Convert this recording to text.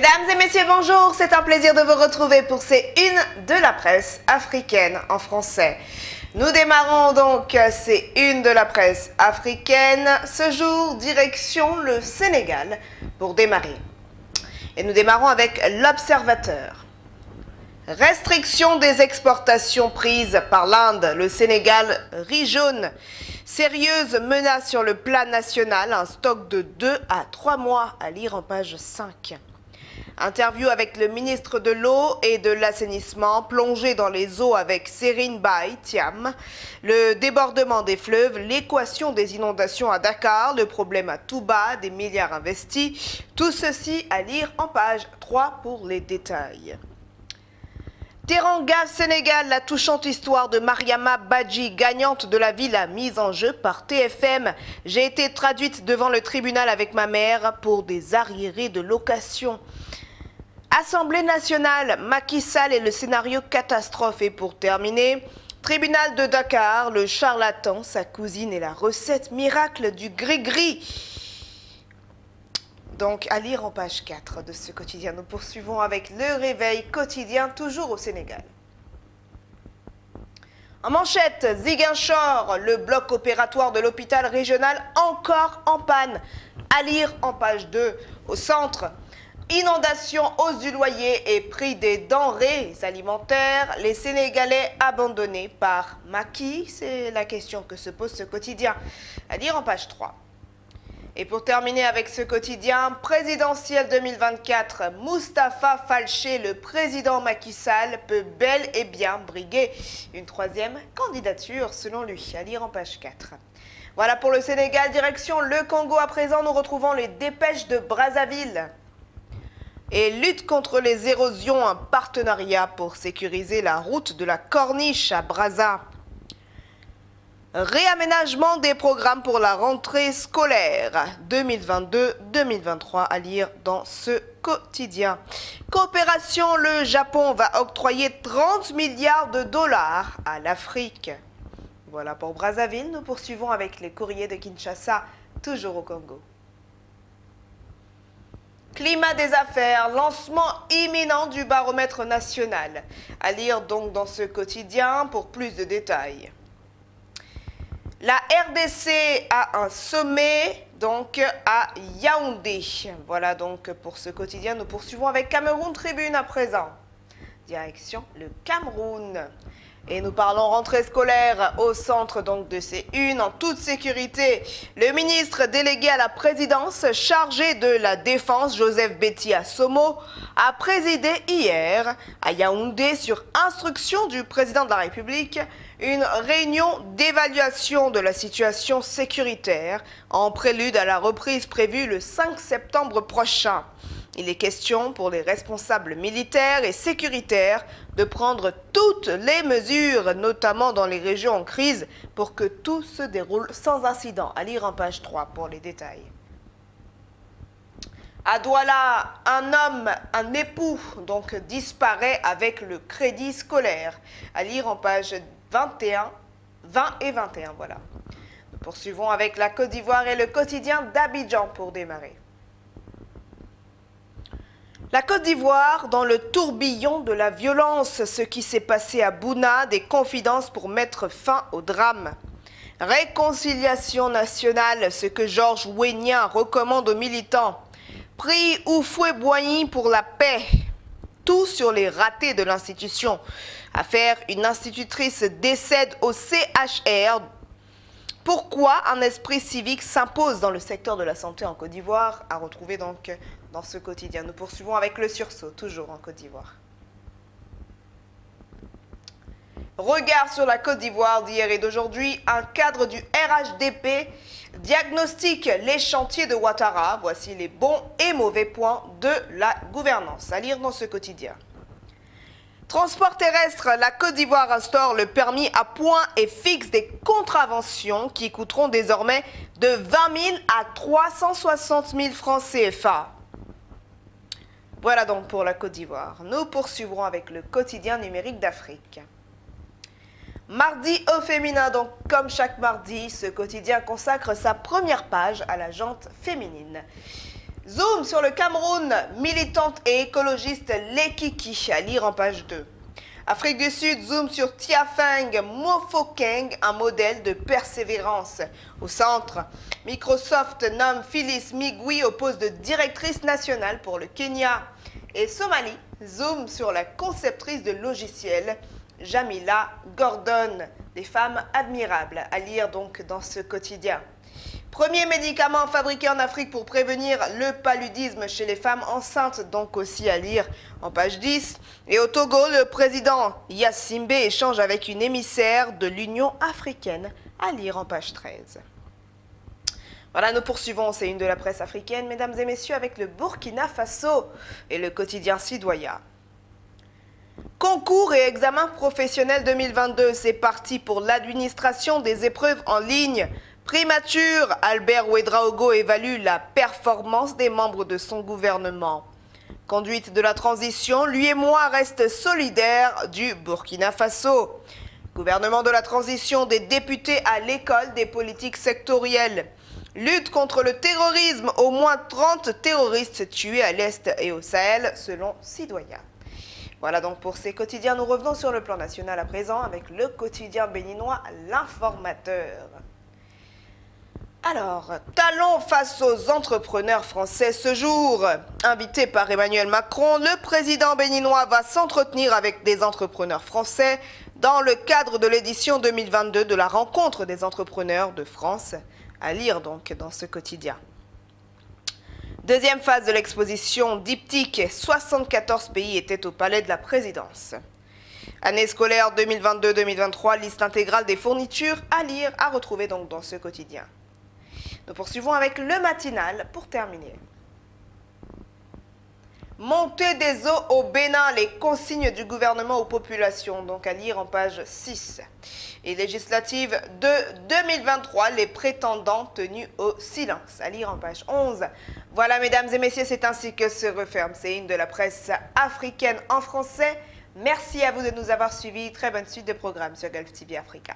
Mesdames et messieurs, bonjour, c'est un plaisir de vous retrouver pour ces unes de la presse africaine en français. Nous démarrons donc ces unes de la presse africaine. Ce jour, direction le Sénégal pour démarrer. Et nous démarrons avec l'Observateur. Restriction des exportations prises par l'Inde, le Sénégal riz jaune. Sérieuse menace sur le plan national, un stock de 2 à 3 mois à lire en page 5. Interview avec le ministre de l'eau et de l'assainissement, plongé dans les eaux avec Serine Baye Thiam, le débordement des fleuves, l'équation des inondations à Dakar, le problème à Touba, des milliards investis, tout ceci à lire en page 3 pour les détails. Teranga Sénégal, la touchante histoire de Mariama Badji, gagnante de la villa mise en jeu par TFM. J'ai été traduite devant le tribunal avec ma mère pour des arriérés de location. Assemblée nationale, Macky Sall et le scénario catastrophe. Et pour terminer, tribunal de Dakar, le charlatan, sa cousine et la recette miracle du gris-gris. Donc, à lire en page 4 de ce quotidien. Nous poursuivons avec le réveil quotidien, toujours au Sénégal. En manchette, Ziguinchor, le bloc opératoire de l'hôpital régional encore en panne. À lire en page 2. Au centre, inondation, hausse du loyer et prix des denrées alimentaires. Les Sénégalais abandonnés par Macky, c'est la question que se pose ce quotidien. À lire en page 3. Et pour terminer avec ce quotidien présidentiel 2024, Moustapha Falché, le président Macky Sall, peut bel et bien briguer une troisième candidature selon lui, à lire en page 4. Voilà pour le Sénégal, direction le Congo à présent, nous retrouvons les dépêches de Brazzaville. Et lutte contre les érosions, un partenariat pour sécuriser la route de la Corniche à Brazza. Réaménagement des programmes pour la rentrée scolaire 2022-2023 à lire dans ce quotidien. Coopération, le Japon va octroyer 30 milliards de dollars à l'Afrique. Voilà pour Brazzaville, nous poursuivons avec les courriers de Kinshasa, toujours au Congo. Climat des affaires, lancement imminent du baromètre national. À lire donc dans ce quotidien pour plus de détails. La RDC a un sommet donc à Yaoundé. Voilà donc pour ce quotidien. Nous poursuivons avec Cameroun Tribune à présent. Direction le Cameroun. Et nous parlons rentrée scolaire au centre donc de ces unes en toute sécurité. Le ministre délégué à la présidence chargé de la défense, Joseph Betty Assomo, a présidé hier à Yaoundé sur instruction du président de la République une réunion d'évaluation de la situation sécuritaire en prélude à la reprise prévue le 5 septembre prochain. Il est question pour les responsables militaires et sécuritaires de prendre toutes les mesures, notamment dans les régions en crise, pour que tout se déroule sans incident. À lire en page 3 pour les détails. À Douala, un époux, donc disparaît avec le crédit scolaire. À lire en page 20 et 21, voilà. Nous poursuivons avec la Côte d'Ivoire et le quotidien d'Abidjan pour démarrer. La Côte d'Ivoire, dans le tourbillon de la violence, ce qui s'est passé à Bouna, des confidences pour mettre fin au drame. Réconciliation nationale, ce que Georges Weah recommande aux militants. Prix Houphouët-Boigny pour la paix. Tout sur les ratés de l'institution. Affaire, une institutrice décède au CHR. Pourquoi un esprit civique s'impose dans le secteur de la santé en Côte d'Ivoire, à retrouver donc dans ce quotidien. Nous poursuivons avec le sursaut, toujours en Côte d'Ivoire. Regard sur la Côte d'Ivoire d'hier et d'aujourd'hui, un cadre du RHDP diagnostique les chantiers de Ouattara. Voici les bons et mauvais points de la gouvernance. À lire dans ce quotidien. Transport terrestre, la Côte d'Ivoire instaure le permis à points et fixe des contraventions qui coûteront désormais de 20 000 à 360 000 francs CFA. Voilà donc pour la Côte d'Ivoire. Nous poursuivrons avec le quotidien numérique d'Afrique. Mardi au féminin, donc comme chaque mardi, ce quotidien consacre sa première page à la jante féminine. Zoom sur le Cameroun, militante et écologiste Lekiki, à lire en page 2. Afrique du Sud, zoom sur Tiafeng Mofokeng, un modèle de persévérance. Au centre, Microsoft nomme Phyllis Migui au poste de directrice nationale pour le Kenya. Et Somalie, zoom sur la conceptrice de logiciels Jamila Gordon, des femmes admirables, à lire donc dans ce quotidien. Premier médicament fabriqué en Afrique pour prévenir le paludisme chez les femmes enceintes, donc aussi à lire en page 10. Et au Togo, le président Yassimbe échange avec une émissaire de l'Union africaine, à lire en page 13. Voilà, nous poursuivons ces unes de la presse africaine, mesdames et messieurs, avec le Burkina Faso et le quotidien Sidoya. Concours et examen professionnel 2022, c'est parti pour l'administration des épreuves en ligne. Primature, Albert Ouedraogo évalue la performance des membres de son gouvernement. Conduite de la transition, lui et moi restent solidaires du Burkina Faso. Gouvernement de la transition des députés à l'école des politiques sectorielles. Lutte contre le terrorisme, au moins 30 terroristes tués à l'Est et au Sahel, selon Sidoya. Voilà donc pour ces quotidiens. Nous revenons sur le plan national à présent avec le quotidien béninois L'Informateur. Alors, talons face aux entrepreneurs français ce jour. Invité par Emmanuel Macron, le président béninois va s'entretenir avec des entrepreneurs français dans le cadre de l'édition 2022 de la rencontre des entrepreneurs de France, à lire donc dans ce quotidien. Deuxième phase de l'exposition diptyque, 74 pays étaient au palais de la présidence. Année scolaire 2022-2023, liste intégrale des fournitures à lire, à retrouver donc dans ce quotidien. Nous poursuivons avec le matinal pour terminer. Montée des eaux au Bénin, les consignes du gouvernement aux populations, donc à lire en page 6. Et législative de 2023, les prétendants tenus au silence, à lire en page 11. Voilà, mesdames et messieurs, c'est ainsi que se referme ces unes de la presse africaine en français. Merci à vous de nous avoir suivis. Très bonne suite de programmes sur Gulf TV Africa.